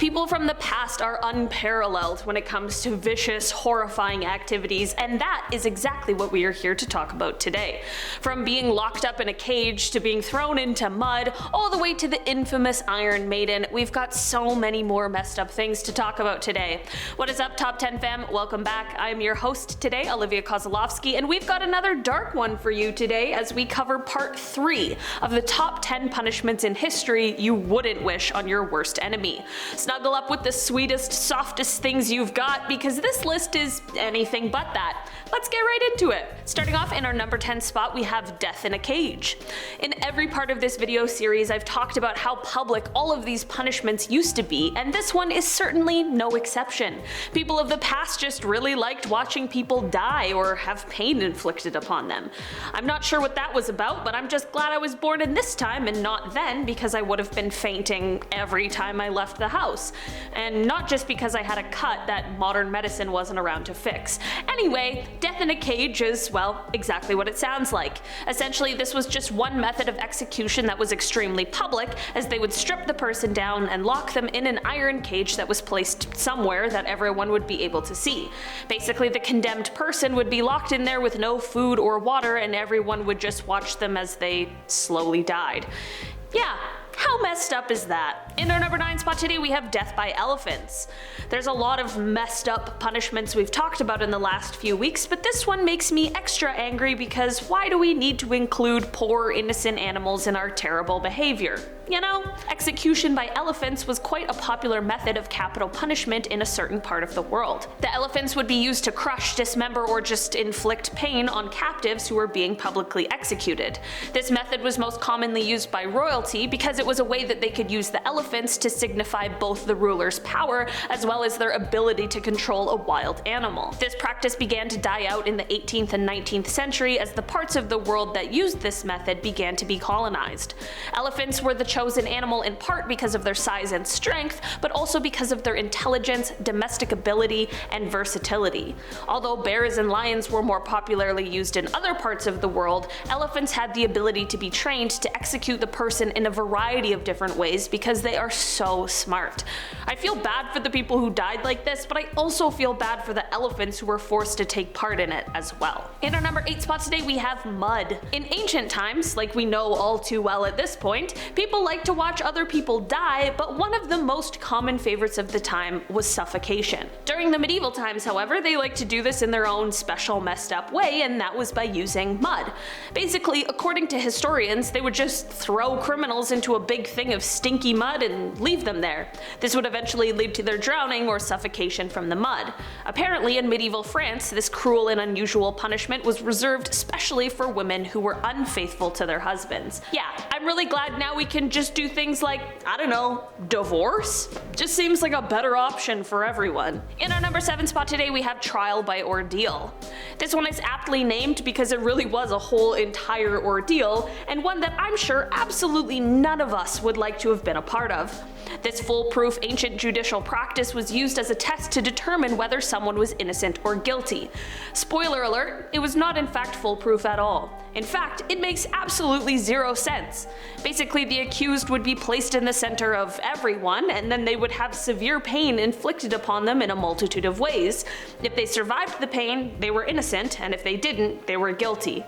People from the past are unparalleled when it comes to vicious, horrifying activities, and that is exactly what we are here to talk about today. From being locked up in a cage to being thrown into mud, all the way to the infamous Iron Maiden, we've got so many more messed up things to talk about today. What is up, Top 10 fam? Welcome back. I'm your host today, Olivia Kosoofski, and we've got another dark one for you today as we cover part 3 of the top 10 punishments in history you wouldn't wish on your worst enemy. Snuggle up with the sweetest, softest things you've got, because this list is anything but that. Let's get right into it. Starting off in our number 10 spot, we have death in a cage. In every part of this video series, I've talked about how public all of these punishments used to be, and this one is certainly no exception. People of the past just really liked watching people die or have pain inflicted upon them. I'm not sure what that was about, but I'm just glad I was born in this time and not then, because I would have been fainting every time I left the house. And not just because I had a cut that modern medicine wasn't around to fix. Anyway, death in a cage is, well, exactly what it sounds like. Essentially, this was just one method of execution that was extremely public, as they would strip the person down and lock them in an iron cage that was placed somewhere that everyone would be able to see. Basically, the condemned person would be locked in there with no food or water, and everyone would just watch them as they slowly died. Yeah. How messed up is that? In our number 9 spot today, we have death by elephants. There's a lot of messed up punishments we've talked about in the last few weeks, but this one makes me extra angry because why do we need to include poor, innocent animals in our terrible behavior? You know, execution by elephants was quite a popular method of capital punishment in a certain part of the world. The elephants would be used to crush, dismember, or just inflict pain on captives who were being publicly executed. This method was most commonly used by royalty because it was a way that they could use the elephants to signify both the ruler's power as well as their ability to control a wild animal. This practice began to die out in the 18th and 19th century as the parts of the world that used this method began to be colonized. Elephants were the chosen animal in part because of their size and strength, but also because of their intelligence, domesticability, and versatility. Although bears and lions were more popularly used in other parts of the world, elephants had the ability to be trained to execute the person in a variety of different ways because they are so smart. I feel bad for the people who died like this, but I also feel bad for the elephants who were forced to take part in it as well. In our number 8 spot today, we have mud. In ancient times, like we know all too well at this point, people liked to watch other people die, but one of the most common favorites of the time was suffocation. During the medieval times, however, they liked to do this in their own special messed up way, and that was by using mud. Basically, according to historians, they would just throw criminals into a big thing of stinky mud and leave them there. This would eventually lead to their drowning or suffocation from the mud. Apparently, in medieval France, this cruel and unusual punishment was reserved especially for women who were unfaithful to their husbands. Yeah, I'm really glad now we can just do things like, I don't know, divorce? Just seems like a better option for everyone. In our number 7 spot today, we have trial by ordeal. This one is aptly named because it really was a whole entire ordeal, and one that I'm sure absolutely none of us would like to have been a part of. This foolproof ancient judicial practice was used as a test to determine whether someone was innocent or guilty. Spoiler alert, it was not in fact foolproof at all. In fact, it makes absolutely zero sense. Basically, the accused would be placed in the center of everyone, and then they would have severe pain inflicted upon them in a multitude of ways. If they survived the pain, they were innocent, and if they didn't, they were guilty.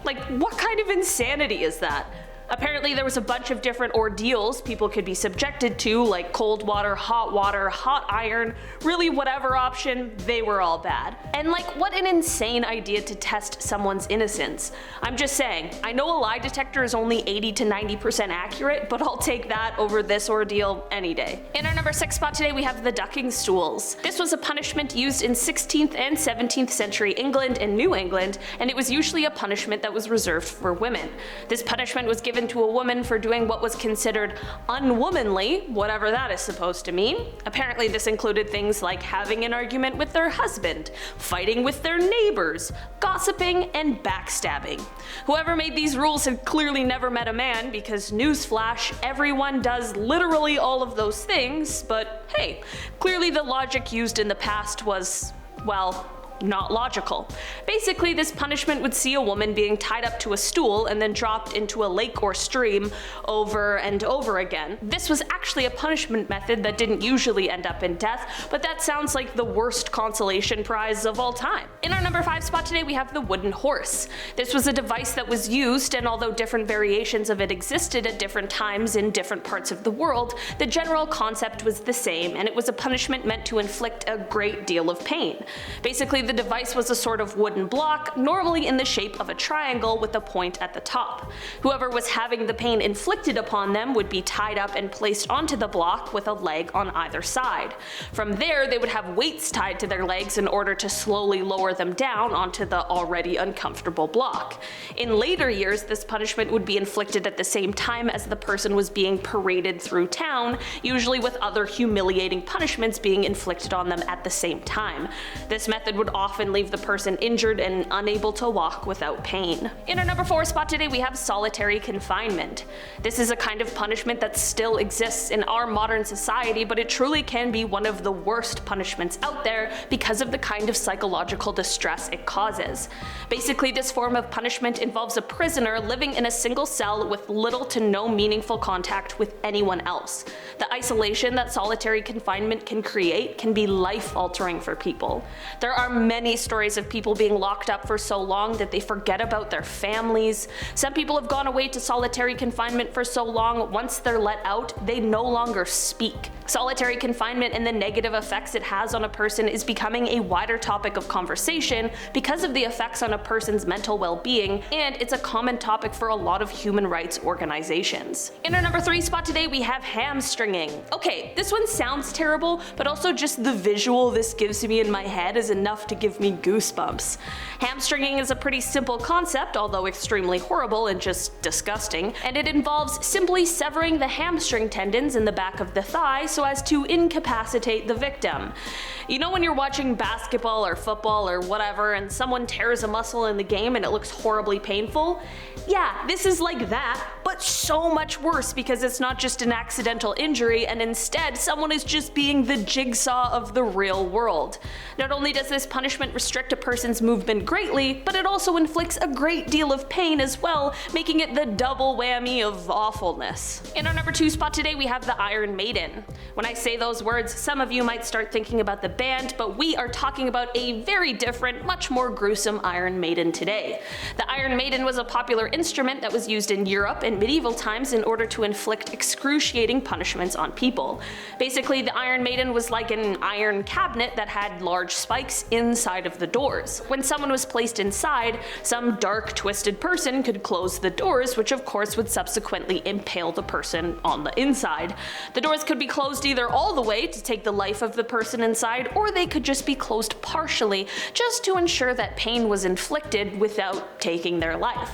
Like, what kind of insanity is that? Apparently there was a bunch of different ordeals people could be subjected to, like cold water, hot iron, really whatever option, they were all bad. And like, what an insane idea to test someone's innocence. I'm just saying, I know a lie detector is only 80 to 90% accurate, but I'll take that over this ordeal any day. In our number 6 spot today, we have the ducking stools. This was a punishment used in 16th and 17th century England and New England, and it was usually a punishment that was reserved for women. This punishment was given to a woman for doing what was considered unwomanly, whatever that is supposed to mean. Apparently this included things like having an argument with their husband, fighting with their neighbors, gossiping, and backstabbing. Whoever made these rules had clearly never met a man, because newsflash, everyone does literally all of those things, but hey, clearly the logic used in the past was, well, not logical. Basically, this punishment would see a woman being tied up to a stool and then dropped into a lake or stream over and over again. This was actually a punishment method that didn't usually end up in death, but that sounds like the worst consolation prize of all time. In our number 5 spot today, we have the wooden horse. This was a device that was used, and although different variations of it existed at different times in different parts of the world, the general concept was the same, and it was a punishment meant to inflict a great deal of pain. Basically, the device was a sort of wooden block, normally in the shape of a triangle with a point at the top. Whoever was having the pain inflicted upon them would be tied up and placed onto the block with a leg on either side. From there, they would have weights tied to their legs in order to slowly lower them down onto the already uncomfortable block. In later years, this punishment would be inflicted at the same time as the person was being paraded through town, usually with other humiliating punishments being inflicted on them at the same time. This method would often leave the person injured and unable to walk without pain. In our number 4 spot today, we have solitary confinement. This is a kind of punishment that still exists in our modern society, but it truly can be one of the worst punishments out there because of the kind of psychological distress it causes. Basically, this form of punishment involves a prisoner living in a single cell with little to no meaningful contact with anyone else. The isolation that solitary confinement can create can be life-altering for people. There are many stories of people being locked up for so long that they forget about their families. Some people have gone away to solitary confinement for so long, once they're let out, they no longer speak. Solitary confinement and the negative effects it has on a person is becoming a wider topic of conversation because of the effects on a person's mental well-being, and it's a common topic for a lot of human rights organizations. In our number 3 spot today, we have hamstringing. Okay, this one sounds terrible, but also just the visual this gives me in my head is enough to give me goosebumps. Hamstringing is a pretty simple concept, although extremely horrible and just disgusting, and it involves simply severing the hamstring tendons in the back of the thigh so as to incapacitate the victim. You know when you're watching basketball or football or whatever and someone tears a muscle in the game and it looks horribly painful? Yeah, this is like that, but so much worse because it's not just an accidental injury, and instead someone is just being the jigsaw of the real world. Not only does this punishment restrict a person's movement greatly, but it also inflicts a great deal of pain as well, making it the double whammy of awfulness. In our number 2 spot today, we have the Iron Maiden. When I say those words, some of you might start thinking about the band, but we are talking about a very different, much more gruesome Iron Maiden today. The Iron Maiden was a popular instrument that was used in Europe in medieval times in order to inflict excruciating punishments on people. Basically, the Iron Maiden was like an iron cabinet that had large spikes inside of the doors. When someone was placed inside, some dark, twisted person could close the doors, which of course would subsequently impale the person on the inside. The doors could be closed either all the way to take the life of the person inside, or they could just be closed partially, just to ensure that pain was inflicted without taking their life.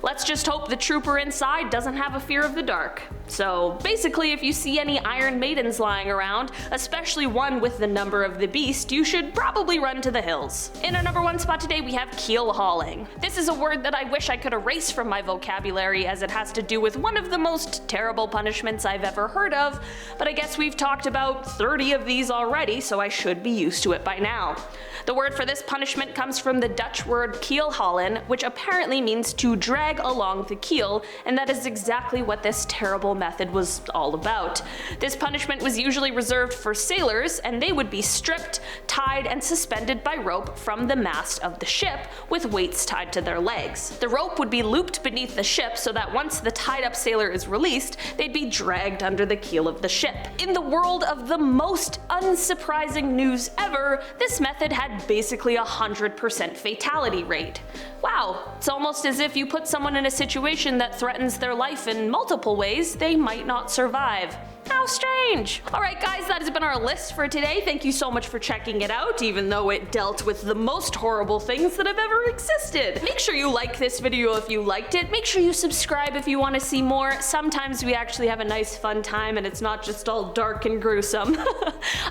Let's just hope the trooper inside doesn't have a fear of the dark. So basically, if you see any Iron Maidens lying around, especially one with the number of the beast, you should probably run to the hills. In our number 1 spot today, we have keelhauling. This is a word that I wish I could erase from my vocabulary, as it has to do with one of the most terrible punishments I've ever heard of, but I guess we've talked about 30 of these already, so I should be used to it by now. The word for this punishment comes from the Dutch word keelhaulen, which apparently means to drag along the keel, and that is exactly what this terrible method was all about. This punishment was usually reserved for sailors, and they would be stripped, tied, and suspended by rope from the mast of the ship with weights tied to their legs. The rope would be looped beneath the ship so that once the tied up sailor is released, they'd be dragged under the keel of the ship. In the world of the most unsurprising news ever, this method had basically 100% fatality rate. Wow, it's almost as if you put someone in a situation that threatens their life in multiple ways, they might not survive. How strange! Alright guys, that has been our list for today. Thank you so much for checking it out, even though it dealt with the most horrible things that have ever existed. Make sure you like this video if you liked it. Make sure you subscribe if you want to see more. Sometimes we actually have a nice fun time and it's not just all dark and gruesome.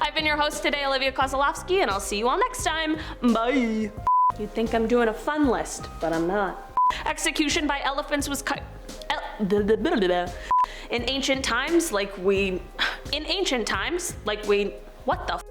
I've been your host today, Olivia Kosoofski, and I'll see you all next time. Bye! You'd think I'm doing a fun list, but I'm not. Execution by elephants was in ancient times, like we... what the